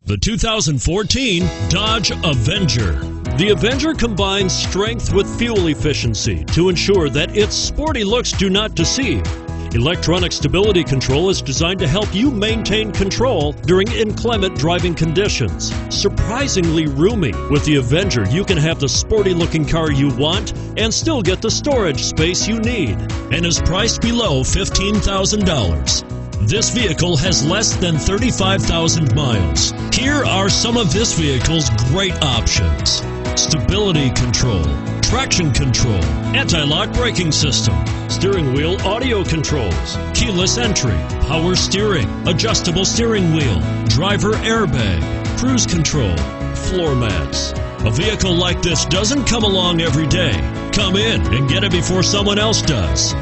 The 2014 Dodge Avenger. The Avenger combines strength with fuel efficiency to ensure that its sporty looks do not deceive. Electronic stability control is designed to help you maintain control during inclement driving conditions. Surprisingly roomy, with the Avenger you can have the sporty looking car you want and still get the storage space you need, and is priced below $15,000. This vehicle has less than 35,000 miles. Here are some of this vehicle's great options: stability control, traction control, anti-lock braking system, steering wheel audio controls, keyless entry, power steering, adjustable steering wheel, driver airbag, cruise control, floor mats. A vehicle like this doesn't come along every day. Come in and get it before someone else does.